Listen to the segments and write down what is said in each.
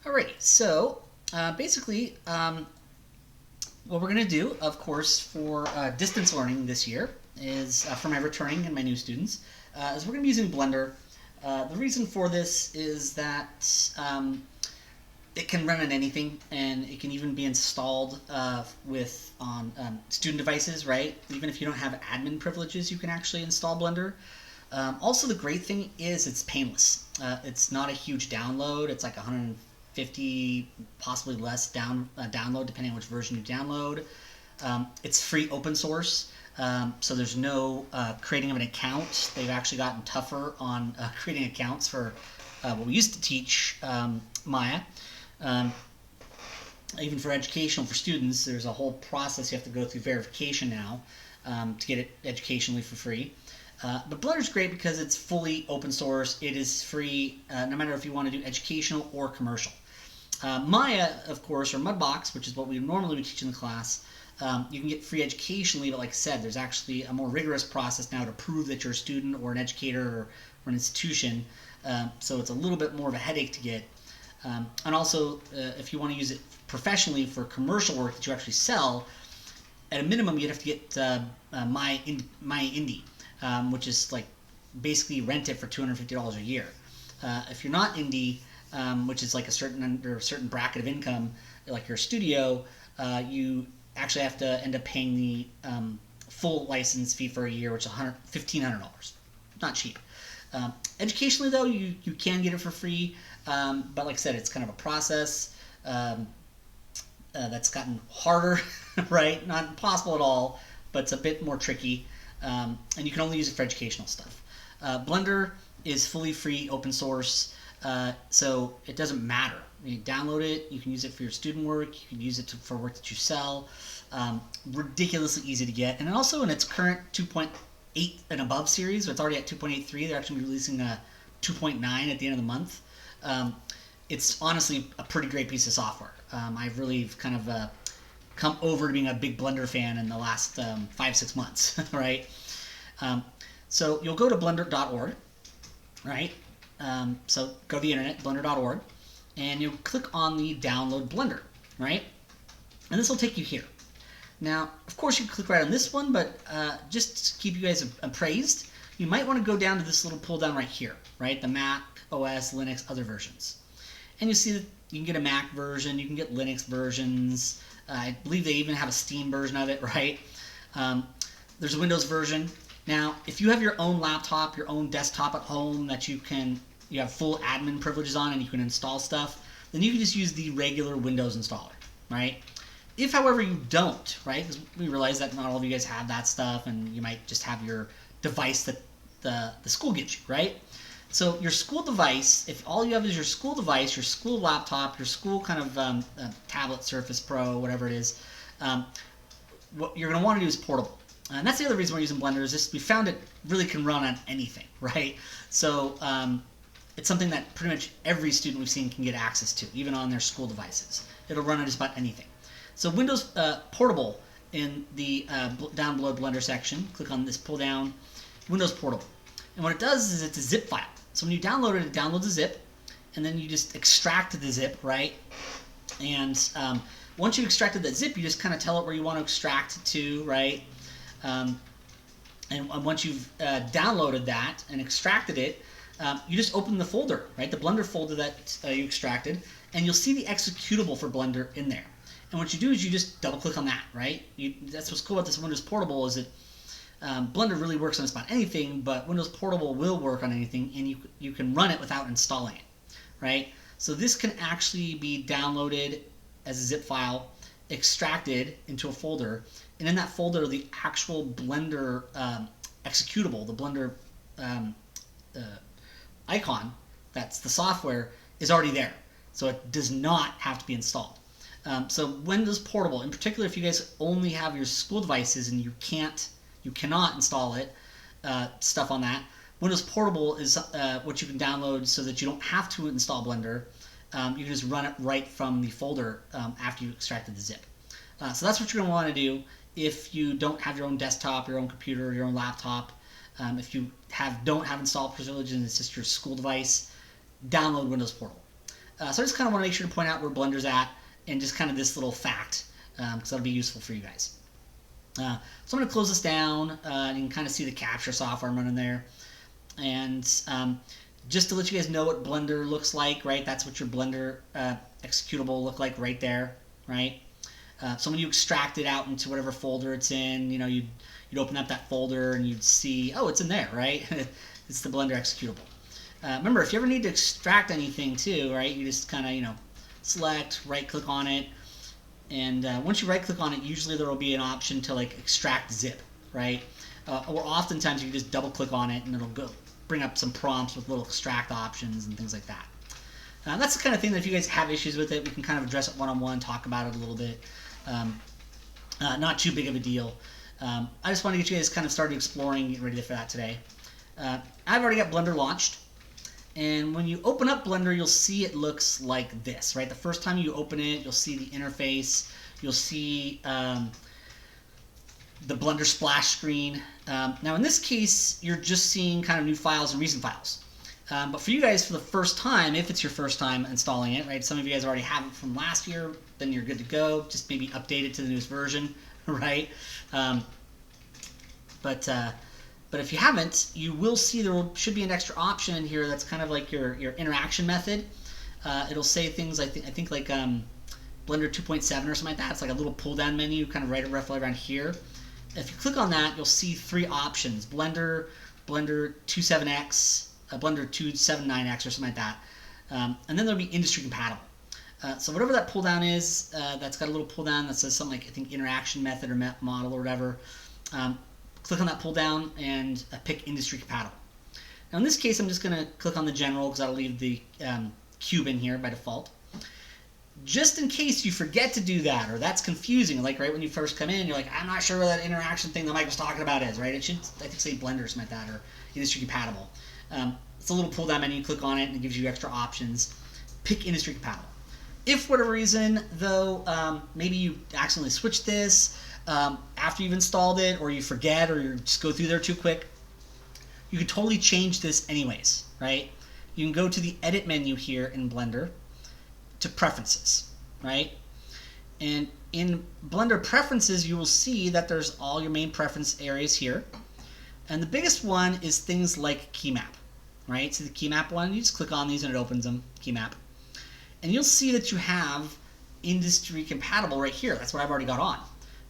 Alrighty, so basically, what we're going to do, of course, for distance learning this year is for my returning and my new students, is we're going to be using Blender. The reason for this is that it can run on anything, and it can even be installed on student devices, right? Even if you don't have admin privileges, you can actually install Blender. Also, the great thing is it's painless. It's not a huge download. It's like 150, possibly less download, depending on which version you download. It's free open source, so there's no creating of an account. They've actually gotten tougher on creating accounts for what we used to teach Maya. Even for educational, for students, there's a whole process you have to go through verification now to get it educationally for free. But Blender's great because it's fully open source. It is free, no matter if you want to do educational or commercial. Maya, of course, or Mudbox, which is what we normally would teach in the class, you can get free educationally, but like I said, there's actually a more rigorous process now to prove that you're a student or an educator or an institution. So it's a little bit more of a headache to get. And also, if you want to use it professionally for commercial work that you actually sell, at a minimum, you'd have to get My Indie. Which is like basically rent it for $250 a year. If you're not indie, which is like under a certain bracket of income, like your studio, you actually have to end up paying the full license fee for a year, which is $1,500. Not cheap. Educationally, though, you can get it for free, but like I said, it's kind of a process that's gotten harder, right? Not impossible at all, but it's a bit more tricky. And you can only use it for educational stuff. Blender is fully free, open source, so it doesn't matter. You download it, you can use it for your student work, you can use it for work that you sell. Ridiculously easy to get. And also in its current 2.8 and above series, so it's already at 2.83, they're actually releasing a 2.9 at the end of the month. It's honestly a pretty great piece of software. I've really kind of come over to being a big Blender fan in the last 5-6 months, right? So you'll go to blender.org, right? So go to the internet, blender.org, and you'll click on the download Blender, right? And this will take you here. Now, of course, you can click right on this one, but just to keep you guys appraised, you might want to go down to this little pull down right here, right? The Mac, OS, Linux, other versions. And you see that you can get a Mac version, you can get Linux versions. I believe they even have a Steam version of it, right? There's a Windows version. Now, if you have your own laptop, your own desktop at home that you have full admin privileges on and you can install stuff, then you can just use the regular Windows installer, right? If, however, you don't, right? Because we realize that not all of you guys have that stuff, and you might just have your device that the school gives you, right? So your school device, if all you have is your school device, your school laptop, your school kind of tablet, Surface Pro, whatever it is, what you're going to want to do is portable. And that's the other reason we're using Blender is just we found it really can run on anything, right? So it's something that pretty much every student we've seen can get access to, even on their school devices. It'll run on just about anything. So Windows Portable in the down below Blender section, click on this pull down, Windows Portable. And what it does is it's a zip file. So when you download it, it downloads a zip, and then you just extract the zip, right? And once you've extracted that zip, you just kind of tell it where you want to extract it to, right? And once you've downloaded that and extracted it, you just open the folder, right? The Blender folder that you extracted, and you'll see the executable for Blender in there. And what you do is you just double-click on that, right? That's what's cool about this Windows Portable is that Blender really works on just about anything, but Windows Portable will work on anything, and you can run it without installing it, right? So this can actually be downloaded as a zip file, extracted into a folder, and in that folder, the actual Blender executable, the Blender icon, that's the software, is already there. So it does not have to be installed. So Windows Portable, in particular, if you guys only have your school devices and you cannot install it, stuff on that, Windows Portable is what you can download so that you don't have to install Blender. You can just run it right from the folder after you extracted the zip. So that's what you're going to want to do if you don't have your own desktop, your own computer, your own laptop. If you don't have installed privileges and it's just your school device, download Windows Portable. So I just kind of want to make sure to point out where Blender's at and just kind of this little fact, because that'll be useful for you guys. So I'm going to close this down, and you can kind of see the capture software I'm running there. And just to let you guys know what Blender looks like, right? That's what your Blender executable will look like right there, right? So when you extract it out into whatever folder it's in, you know, you'd open up that folder and you'd see, oh, it's in there, right? It's the Blender executable. Remember, if you ever need to extract anything too, right, you just kind of, you know, select, right-click on it, and once you right-click on it, usually there will be an option to like extract zip, right? Or oftentimes you can just double-click on it and it'll go bring up some prompts with little extract options and things like that. That's the kind of thing that if you guys have issues with it, we can kind of address it one-on-one, talk about it a little bit. Not too big of a deal. I just want to get you guys kind of started exploring, get ready for that today. I've already got Blender launched. And when you open up Blender, you'll see it looks like this, right? The first time you open it, you'll see the interface. You'll see the Blender splash screen. Now, in this case, you're just seeing kind of new files and recent files. But for you guys, for the first time, if it's your first time installing it, right? Some of you guys already have it from last year, then you're good to go. Just maybe update it to the newest version, right? But if you haven't, you will see there should be an extra option in here that's kind of like your interaction method. It'll say things I think like Blender 2.7 or something like that. It's like a little pull-down menu, kind of right around here. If you click on that, you'll see three options: Blender 27X, Blender 279X, or something like that. And then there'll be industry compatible. So whatever that pull-down is, that's got a little pull-down that says something like, I think, interaction method or model or whatever. Click on that pull down and pick industry compatible. Now in this case, I'm just going to click on the general because that'll leave the cube in here by default. Just in case you forget to do that or that's confusing, like right when you first come in, you're like, I'm not sure what that interaction thing that Mike was talking about is, right? It should, I think, say Blender or something like that, or industry compatible. It's a little pull down menu, you click on it and it gives you extra options. Pick industry compatible. If for whatever reason, though, maybe you accidentally switched this, after you've installed it, or you forget, or you just go through there too quick, you can totally change this anyways, right? You can go to the edit menu here in Blender to preferences, right? And in Blender preferences, you will see that there's all your main preference areas here. And the biggest one is things like key map, right? So the key map one, you just click on these and it opens them, key map. And you'll see that you have industry compatible right here. That's what I've already got on.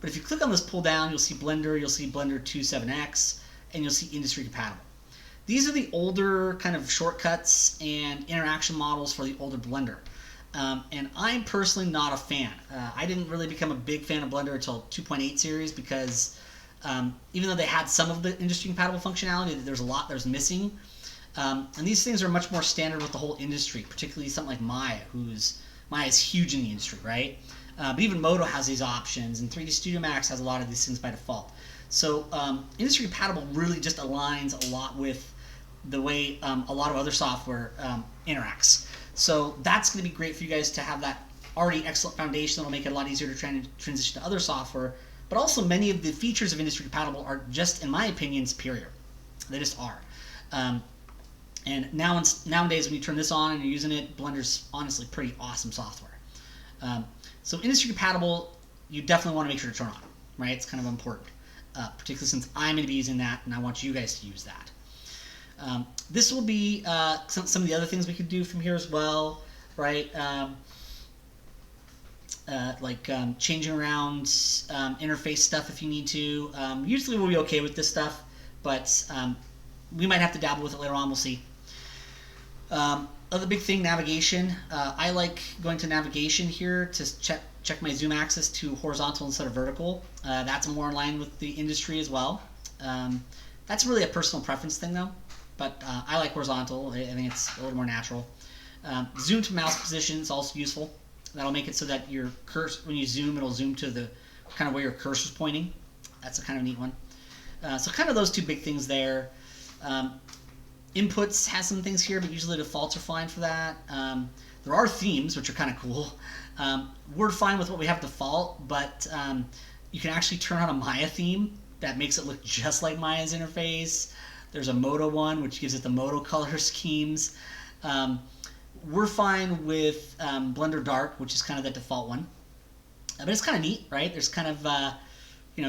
But if you click on this pull down, you'll see Blender 27X, and you'll see industry compatible. These are the older kind of shortcuts and interaction models for the older Blender. And I'm personally not a fan. I didn't really become a big fan of Blender until 2.8 series because even though they had some of the industry compatible functionality, there's a lot that was missing. And these things are much more standard with the whole industry, particularly something like Maya, Maya is huge in the industry, right? But even Modo has these options, and 3D Studio Max has a lot of these things by default. So industry compatible really just aligns a lot with the way a lot of other software interacts. So that's going to be great for you guys to have that already excellent foundation that will make it a lot easier to transition to other software. But also many of the features of industry compatible are just, in my opinion, superior. They just are. And nowadays when you turn this on and you're using it, Blender's honestly pretty awesome software. So industry compatible, you definitely want to make sure to turn on, right? It's kind of important, particularly since I'm going to be using that and I want you guys to use that. This will be some of the other things we could do from here as well, right? Like changing around interface stuff if you need to. Usually we'll be okay with this stuff, but we might have to dabble with it later on, we'll see. Other big thing, navigation. I like going to navigation here to check my zoom axis to horizontal instead of vertical. That's more in line with the industry as well. That's really a personal preference thing though, but I like horizontal. I think it's a little more natural. Zoom to mouse position is also useful. That'll make it so that your cursor, when you zoom, it'll zoom to the kind of where your cursor's pointing. That's a kind of neat one. So kind of those two big things there. Inputs has some things here, but usually defaults are fine for that. There are themes, which are kind of cool. We're fine with what we have default, but you can actually turn on a Maya theme that makes it look just like Maya's interface. There's a Modo one, which gives it the Modo color schemes. We're fine with Blender Dark, which is kind of the default one. But it's kind of neat, right? There's kind of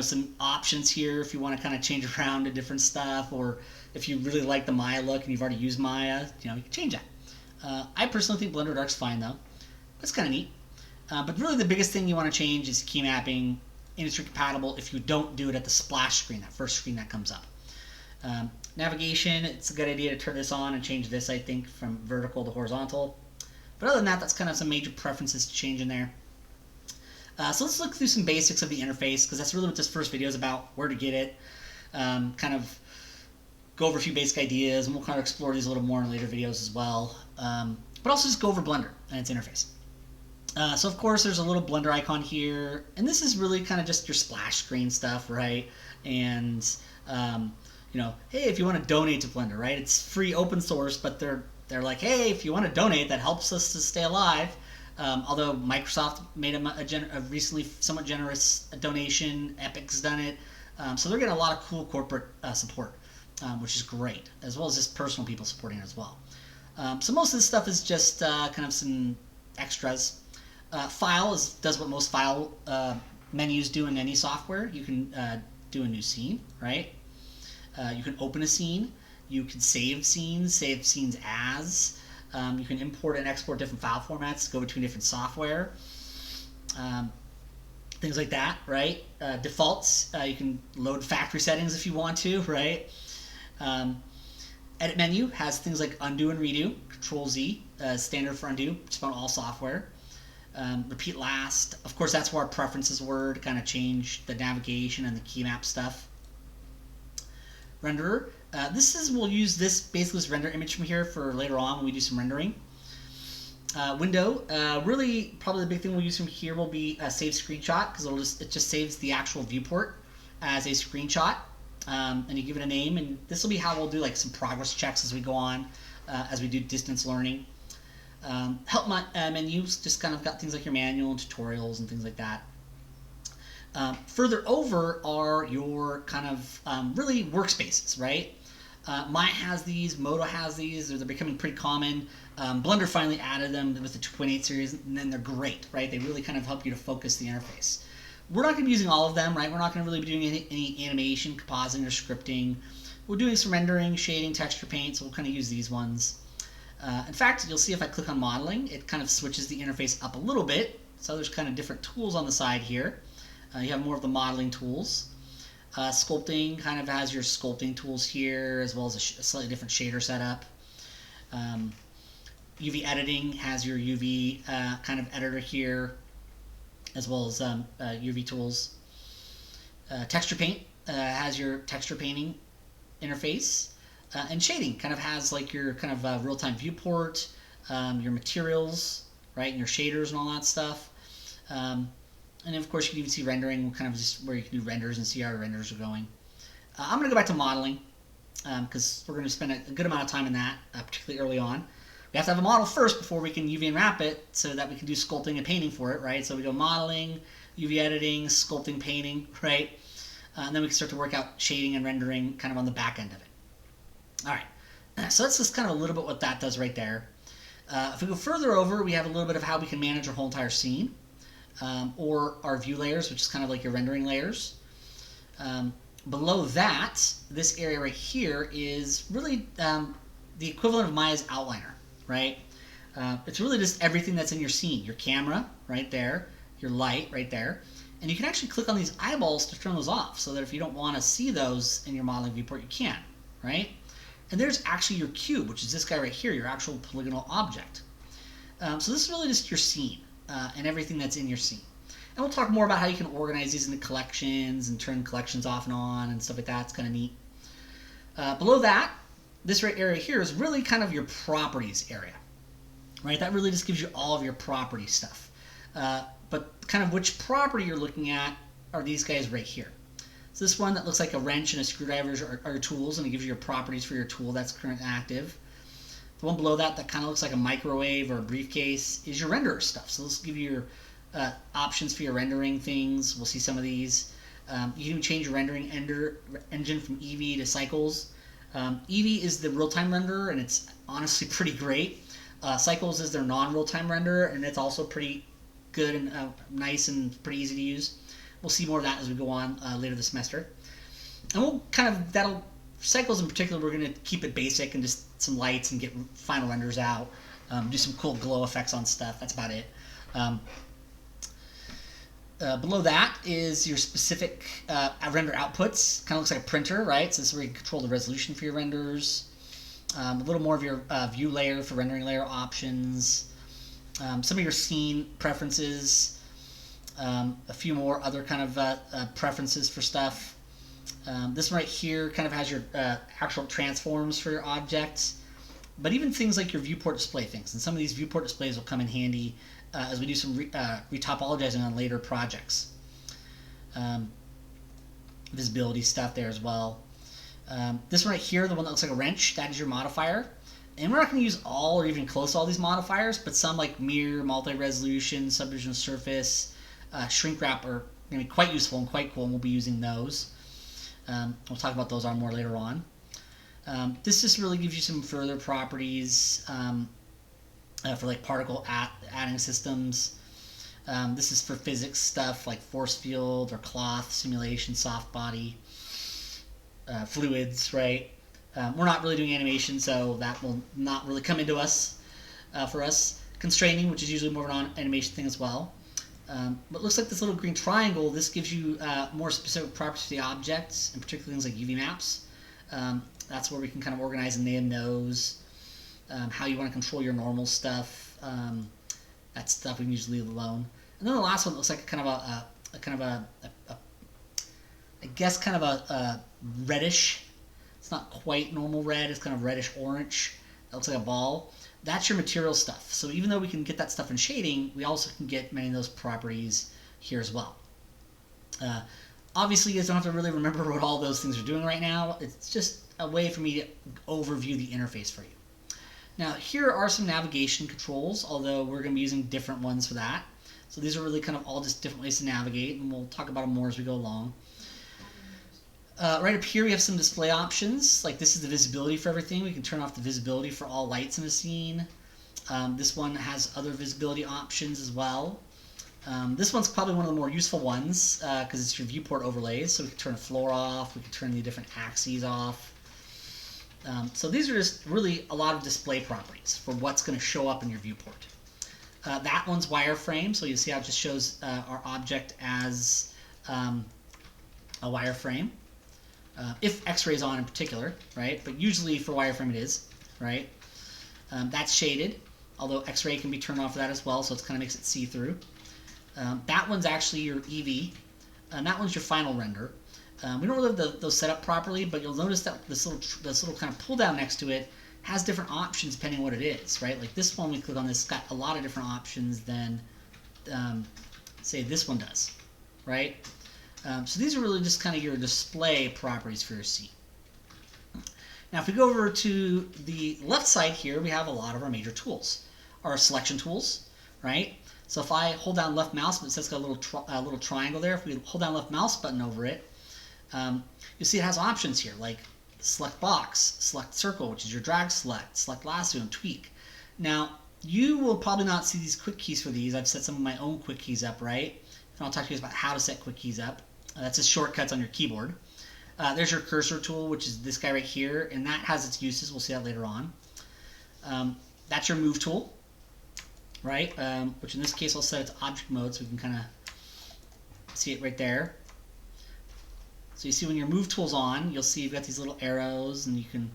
some options here if you want to kind of change around to different stuff, or if you really like the Maya look and you've already used Maya, you can change that. I personally think Blender Dark's fine though. It's kind of neat. But really the biggest thing you want to change is key mapping, industry compatible if you don't do it at the splash screen, that first screen that comes up. Navigation, it's a good idea to turn this on and change this, I think, from vertical to horizontal. But other than that, that's kind of some major preferences to change in there. So let's look through some basics of the interface, because that's really what this first video is about, where to get it, kind of go over a few basic ideas, and we'll kind of explore these a little more in later videos as well. But also just go over Blender and its interface. So of course there's a little Blender icon here, and this is really kind of just your splash screen stuff, right? And hey, if you want to donate to Blender, right? It's free open source, but they're like, hey, if you want to donate, that helps us to stay alive. Although Microsoft made a recently somewhat generous donation, Epic's done it, so they're getting a lot of cool corporate support, which is great, as well as just personal people supporting it as well. So most of this stuff is just kind of some extras. File does what most file menus do in any software. You can do a new scene, right? You can open a scene. You can save scenes as. You can import and export different file formats, go between different software, things like that, right? Defaults, you can load factory settings if you want to, right? Edit menu has things like undo and redo, Control Z, standard for undo, just about all software. Repeat last, of course that's where our preferences were to kind of change the navigation and the key map stuff. Renderer. We'll use this render image from here for later on when we do some rendering. Window, really probably the big thing we'll use from here will be a save screenshot, because it just saves the actual viewport as a screenshot, and you give it a name, and this will be how we'll do like some progress checks as we go on, as we do distance learning. Help menus just kind of got things like your manual and tutorials and things like that. Further over are your kind of really workspaces, right? Maya has these, Modo has these, they're becoming pretty common. Blender finally added them with the 2.8 series, and then they're great, right? They really kind of help you to focus the interface. We're not going to be using all of them, right? We're not going to really be doing any animation, compositing, or scripting. We're doing some rendering, shading, texture paint, so we'll kind of use these ones. In fact, you'll see if I click on modeling, it kind of switches the interface up a little bit. So there's kind of different tools on the side here. You have more of the modeling tools. Sculpting kind of has your sculpting tools here, as well as a slightly different shader setup. UV editing has your UV kind of editor here, as well as UV tools. Texture paint has your texture painting interface. And shading kind of has like your kind of real-time viewport, your materials, right, and your shaders and all that stuff. And of course you can even see rendering, kind of just where you can do renders and see how your renders are going. I'm going to go back to modeling, because we're going to spend a good amount of time in that, particularly early on. We have to have a model first before we can UV and wrap it, so that we can do sculpting and painting for it, right? So we go modeling, UV editing, sculpting, painting, right? And then we can start to work out shading and rendering kind of on the back end of it. All right, so that's just kind of a little bit what that does right there. If we go further over, we have a little bit of how we can manage our whole entire scene, or our view layers, which is kind of like your rendering layers. Below that, this area right here is really the equivalent of Maya's outliner, right? It's really just everything that's in your scene. Your camera right there, your light right there, and you can actually click on these eyeballs to turn those off, so that if you don't want to see those in your modeling viewport, you can, right? And there's actually your cube, which is this guy right here, your actual polygonal object. So this is really just your scene and everything that's in your scene. And we'll talk more about how you can organize these into collections and turn collections off and on and stuff like that. It's kind of neat. Below that, this right area here is really kind of your properties area, right? That really just gives you all of your property stuff. But kind of which property you're looking at are these guys right here. So this one that looks like a wrench and a screwdriver are your tools, and it gives you your properties for your tool that's currently active. The one below that kind of looks like a microwave or a briefcase is your renderer stuff. So this will give you your options for your rendering things. We'll see some of these. You can change your rendering engine from Eevee to Cycles. Eevee is the real-time renderer, and it's honestly pretty great. Cycles is their non-real-time renderer, and it's also pretty good and nice and pretty easy to use. We'll see more of that as we go on later this semester. And we'll Cycles in particular, we're going to keep it basic and just some lights and get final renders out. Do some cool glow effects on stuff. That's about it. Below that is your specific render outputs. Kind of looks like a printer, right? So this is where you control the resolution for your renders. A little more of your view layer for rendering layer options. Some of your scene preferences. A few more other kind of preferences for stuff. This one right here kind of has your actual transforms for your objects. But even things like your viewport display things. And some of these viewport displays will come in handy as we do some retopologizing on later projects. Visibility stuff there as well. This one right here, the one that looks like a wrench, that is your modifier. And we're not going to use all or even close to all these modifiers, but some like mirror, multi-resolution, subdivision surface, shrink wrap are going to be quite useful and quite cool, and we'll be using those. We'll talk about those more later on. This just really gives you some further properties for like particle adding systems. This is for physics stuff like force field or cloth, simulation, soft body, fluids, right? We're not really doing animation, so that will not really come into us for us. Constraining, which is usually more of an animation thing as well. But it looks like this little green triangle, this gives you more specific properties to the objects, and particularly things like UV maps. That's where we can kind of organize and name those. How you want to control your normal stuff. That stuff we can usually leave alone. And then the last one looks like a reddish. It's not quite normal red. It's kind of reddish orange. It looks like a ball. That's your material stuff. So even though we can get that stuff in shading, we also can get many of those properties here as well. Obviously, you guys don't have to really remember what all those things are doing right now. It's just a way for me to overview the interface for you. Now, here are some navigation controls, although we're going to be using different ones for that. So these are really kind of all just different ways to navigate, and we'll talk about them more as we go along. Right up here, we have some display options. Like this is the visibility for everything. We can turn off the visibility for all lights in a scene. This one has other visibility options as well. This one's probably one of the more useful ones because it's your viewport overlays. So we can turn the floor off. We can turn the different axes off. So these are just really a lot of display properties for what's going to show up in your viewport. That one's wireframe, so you see how it just shows our object as a wireframe. If X-ray is on in particular, right? But usually for wireframe it is, right? That's shaded, although X-ray can be turned off for that as well, so it kind of makes it see-through. That one's actually your EV, and that one's your final render. We don't really have those set up properly, but you'll notice that this little kind of pull down next to it has different options depending on what it is, right? Like this one, we click on this, got a lot of different options than, say, this one does, right? So these are really just kind of your display properties for your scene. Now, if we go over to the left side here, we have a lot of our major tools. Our selection tools, right? So if I hold down left mouse, but it says it's got a little triangle there. If we hold down left mouse button over it, you'll see it has options here, like select box, select circle, which is your drag select lasso, and tweak. Now, you will probably not see these quick keys for these. I've set some of my own quick keys up, right? And I'll talk to you guys about how to set quick keys up. That's just shortcuts on your keyboard. There's your cursor tool, which is this guy right here, and that has its uses. We'll see that later on. That's your move tool, right? Which in this case I'll set it to object mode so we can kind of see it right there. So you see when your move tool's on, you'll see you've got these little arrows, and you can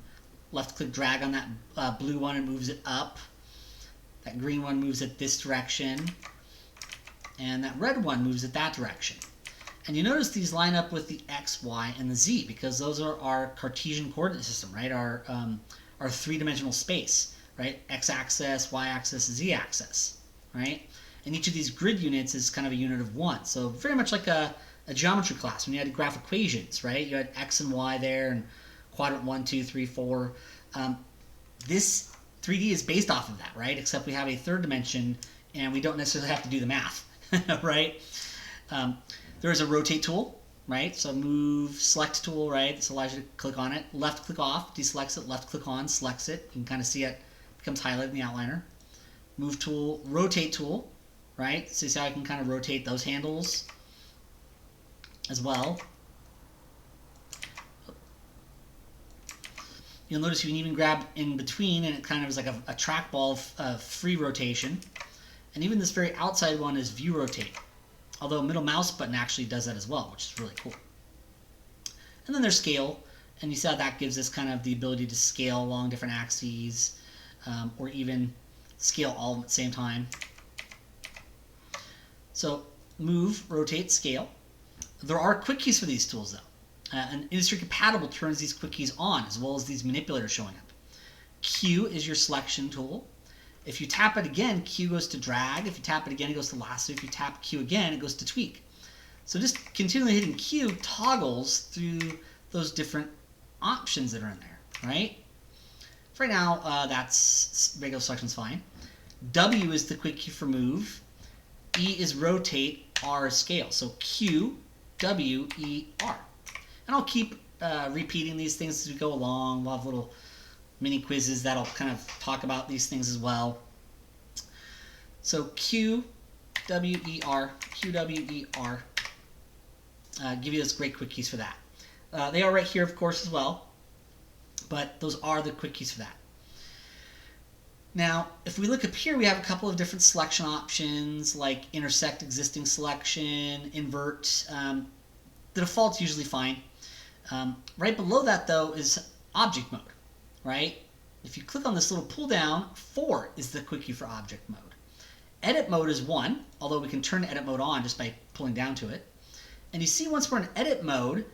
left click drag on that blue one and moves it up. That green one moves it this direction, and that red one moves it that direction. And you notice these line up with the X, Y, and the Z because those are our Cartesian coordinate system, right? Our three-dimensional space, right? X-axis, Y-axis, Z-axis, right? And each of these grid units is kind of a unit of one. So very much like a geometry class when you had graph equations, right? You had X and Y there and quadrant 1, 2, 3, 4. This 3D is based off of that, right? Except we have a third dimension and we don't necessarily have to do the math, right? There is a rotate tool, right? So move, select tool, right? This allows you to click on it. Left click off, deselects it. Left click on, selects it. You can kind of see it becomes highlighted in the outliner. move tool, rotate tool, right? So you see how I can kind of rotate those handles as well. You'll notice you can even grab in between, and it kind of is like a trackball of free rotation. And even this very outside one is view rotate, although middle mouse button actually does that as well, which is really cool. And then there's scale, and you see how that gives us kind of the ability to scale along different axes, or even scale all of them at the same time. So move, rotate, scale. There are quick keys for these tools though. And industry compatible turns these quick keys on, as well as these manipulators showing up. Q is your selection tool. If you tap it again, Q goes to drag. If you tap it again, it goes to lasso. If you tap Q again, it goes to tweak. So just continually hitting Q toggles through those different options that are in there, right? For right now, that's regular selection's fine. W is the quick key for move. E is rotate. R is scale. So Q, W, E, R. And I'll keep repeating these things as we go along. We'll have little mini quizzes that'll kind of talk about these things as well. So Q, W, E, R, Q, W, E, R. Give you those great quick keys for that. They are right here, of course, as well. But those are the quick keys for that. Now, if we look up here, we have a couple of different selection options, like intersect existing selection, invert. The default's usually fine. Right below that, though, is object mode, right? If you click on this little pull down, 4 is the quick key for object mode. Edit mode is 1, although we can turn edit mode on just by pulling down to it. And you see once we're in edit mode,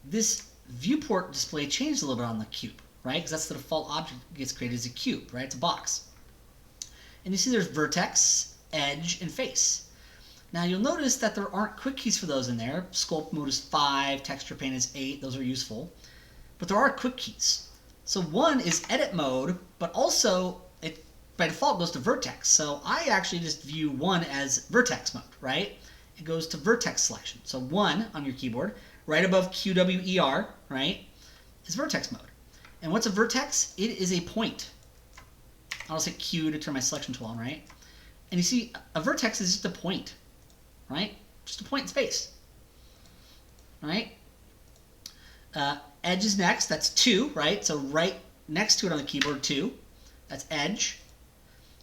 this viewport display changed a little bit on the cube, right? Because that's the default object that gets created as a cube, right? It's a box. And you see there's vertex, edge, and face. Now you'll notice that there aren't quick keys for those in there. Sculpt mode is 5, texture paint is 8, those are useful. But there are quick keys. So 1 is edit mode, but also it by default goes to vertex. So I actually just view 1 as vertex mode, right? It goes to vertex selection. So 1 on your keyboard, right above QWER, right, is vertex mode. And what's a vertex? It is a point. I'll say Q to turn my selection tool on, right? And you see, a vertex is just a point, right? Just a point in space, right? Edge is next. That's 2, right? So right next to it on the keyboard, 2. That's edge.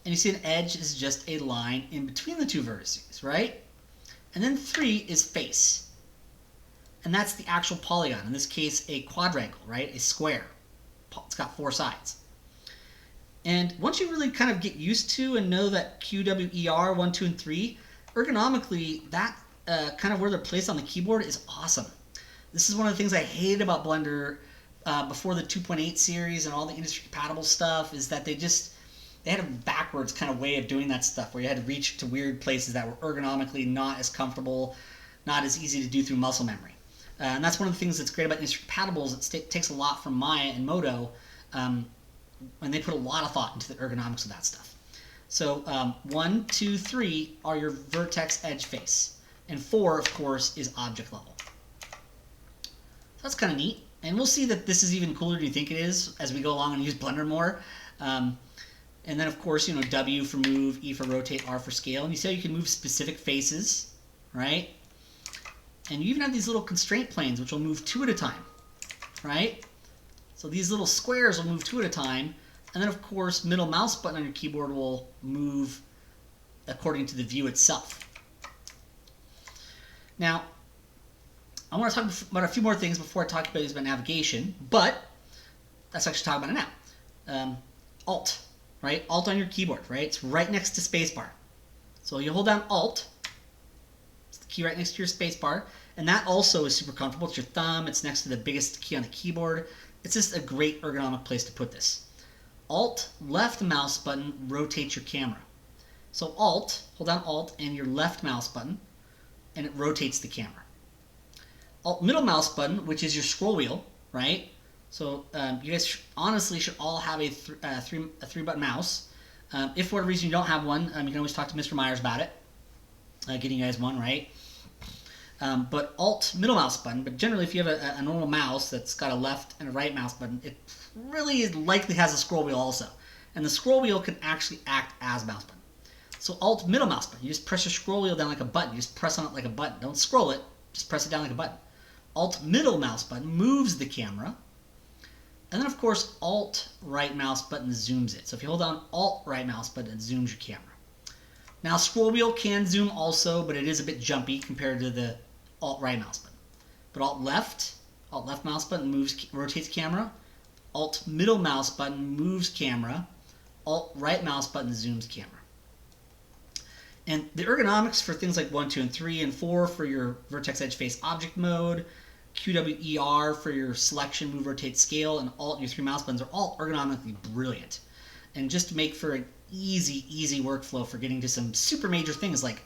And you see an edge is just a line in between the two vertices, right? And then 3 is face. And that's the actual polygon. In this case, a quadrangle, right? A square. It's got 4 sides. And once you really kind of get used to and know that QWER 1, 2, and 3, ergonomically, that kind of where they're placed on the keyboard is awesome. This is one of the things I hated about Blender before the 2.8 series and all the industry compatible stuff, is that they had a backwards kind of way of doing that stuff where you had to reach to weird places that were ergonomically not as comfortable, not as easy to do through muscle memory. And that's one of the things that's great about industry compatible, is it takes a lot from Maya and Modo, and they put a lot of thought into the ergonomics of that stuff. So 1, 2, 3 are your vertex, edge, face. And 4, of course, is object level. So that's kind of neat. And we'll see that this is even cooler than you think it is as we go along and use Blender more. And then, of course, W for move, E for rotate, R for scale. And you see how you can move specific faces, right? And you even have these little constraint planes, which will move 2 at a time, right? So these little squares will move 2 at a time. And then, of course, middle mouse button on your keyboard will move according to the view itself. Now, I want to talk about a few more things before I talk about navigation, but that's actually talking about it now. Alt, right? Alt on your keyboard, right? It's right next to spacebar. So you hold down Alt, it's the key right next to your spacebar, and that also is super comfortable. It's your thumb, it's next to the biggest key on the keyboard. It's just a great ergonomic place to put this. Alt, left mouse button, rotates your camera. So Alt, hold down Alt and your left mouse button, and it rotates the camera. Alt, middle mouse button, which is your scroll wheel, right? So you guys honestly should all have a 3-button mouse. If for whatever reason you don't have one, you can always talk to Mr. Myers about it, getting you guys one, right? But Alt, middle mouse button, but generally if you have a normal mouse that's got a left and a right mouse button, it really likely has a scroll wheel also. And the scroll wheel can actually act as mouse button. So Alt middle mouse button, you just press your scroll wheel down like a button. You just press on it like a button. Don't scroll it, just press it down like a button. Alt middle mouse button moves the camera. And then of course Alt right mouse button zooms it. So if you hold down Alt right mouse button, it zooms your camera. Now scroll wheel can zoom also, but it is a bit jumpy compared to the Alt right mouse button. But Alt left mouse button rotates camera. Alt middle mouse button moves camera. Alt right mouse button zooms camera. And the ergonomics for things like 1, 2, and 3, and 4 for your Vertex Edge Face Object Mode, QWER for your selection, move, rotate, scale, and Alt, your 3 mouse buttons are all ergonomically brilliant. And just to make for an easy workflow for getting to some super major things like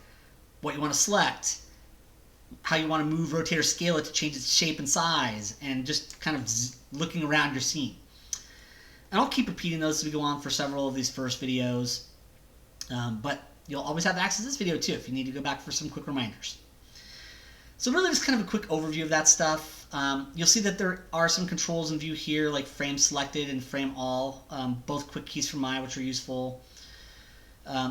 what you want to select, how you want to move, rotate, or scale it to change its shape and size, and just kind of looking around your scene. And I'll keep repeating those as we go on for several of these first videos. But you'll always have access to this video too if you need to go back for some quick reminders. So really just kind of a quick overview of that stuff. You'll see that there are some controls in view here like frame selected and frame all, both quick keys from I, which are useful.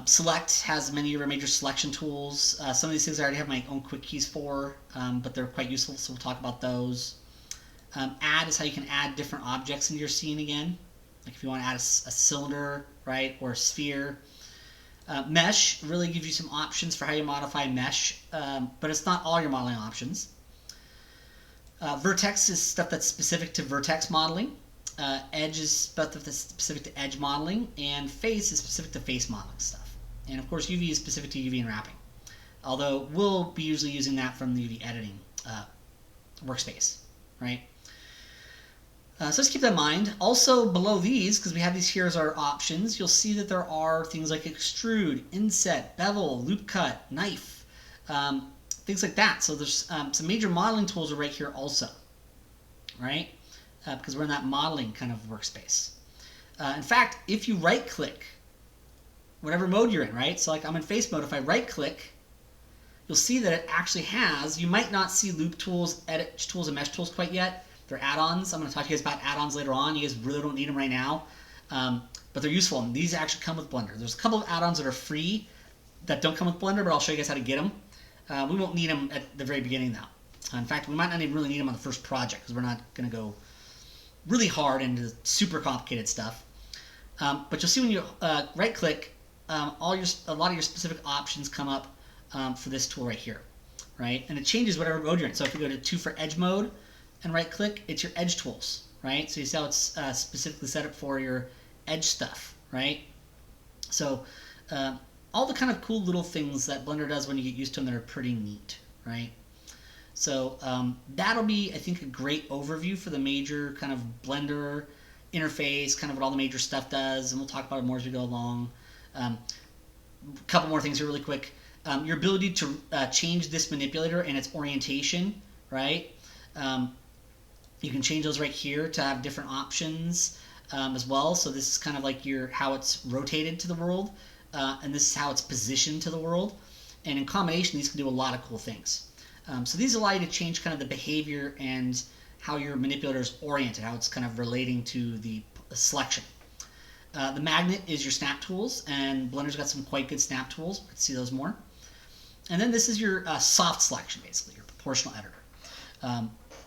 Select has many of our major selection tools. Some of these things I already have my own quick keys for, but they're quite useful, so we'll talk about those. Add is how you can add different objects into your scene again. Like if you want to add a cylinder, right, or a sphere. Mesh really gives you some options for how you modify mesh, but it's not all your modeling options. Vertex is stuff that's specific to vertex modeling. Edge is stuff that's specific to edge modeling, and face is specific to face modeling stuff. And of course UV is specific to UV and wrapping, although we'll be usually using that from the UV editing workspace, right? So just keep that in mind. Also below these, because we have these here as our options, you'll see that there are things like extrude, inset, bevel, loop cut, knife, things like that. So there's some major modeling tools are right here also, right? Because we're in that modeling kind of workspace. In fact, if you right click, whatever mode you're in, right? So like I'm in face mode, if I right click, you'll see that it actually has, you might not see loop tools, edit tools, and mesh tools quite yet. They're add-ons. I'm going to talk to you guys about add-ons later on. You guys really don't need them right now, but they're useful. And these actually come with Blender. There's a couple of add-ons that are free that don't come with Blender, but I'll show you guys how to get them. We won't need them at the very beginning though. In fact, we might not even really need them on the first project because we're not going to go really hard into super complicated stuff. But you'll see when you right-click, a lot of your specific options come up for this tool right here, right? And it changes whatever mode you're in. So if you go to 2 for edge mode, and right click, it's your edge tools, right? So you see how it's specifically set up for your edge stuff, right? So all the kind of cool little things that Blender does when you get used to them that are pretty neat, right? So that'll be, I think, a great overview for the major kind of Blender interface, kind of what all the major stuff does, and we'll talk about it more as we go along. A couple more things here really quick. Your ability to change this manipulator and its orientation, right? You can change those right here to have different options as well. So this is kind of like how it's rotated to the world, and this is how it's positioned to the world. And in combination, these can do a lot of cool things. So these allow you to change kind of the behavior and how your manipulator is oriented, how it's kind of relating to the selection. The magnet is your snap tools, and Blender's got some quite good snap tools. Let's see those more. And then this is your soft selection, basically, your proportional editor.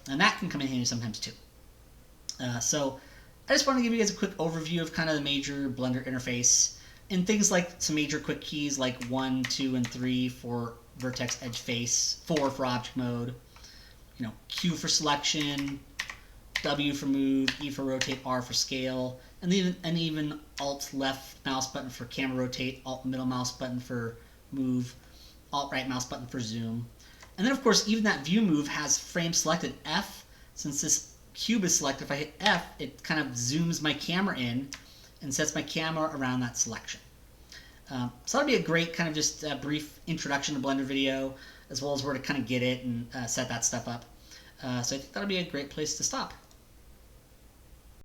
And that can come in handy sometimes too. So I just want to give you guys a quick overview of kind of the major Blender interface and things like some major quick keys like 1, 2, and 3 for Vertex Edge Face, 4 for Object Mode, Q for Selection, W for Move, E for Rotate, R for Scale, and even Alt left mouse button for Camera Rotate, Alt middle mouse button for Move, Alt right mouse button for Zoom. And then, of course, even that view move has frame selected. F, since this cube is selected, if I hit F, it kind of zooms my camera in and sets my camera around that selection. So that'll be a great kind of just brief introduction to Blender video, as well as where to kind of get it and set that stuff up. So I think that'll be a great place to stop.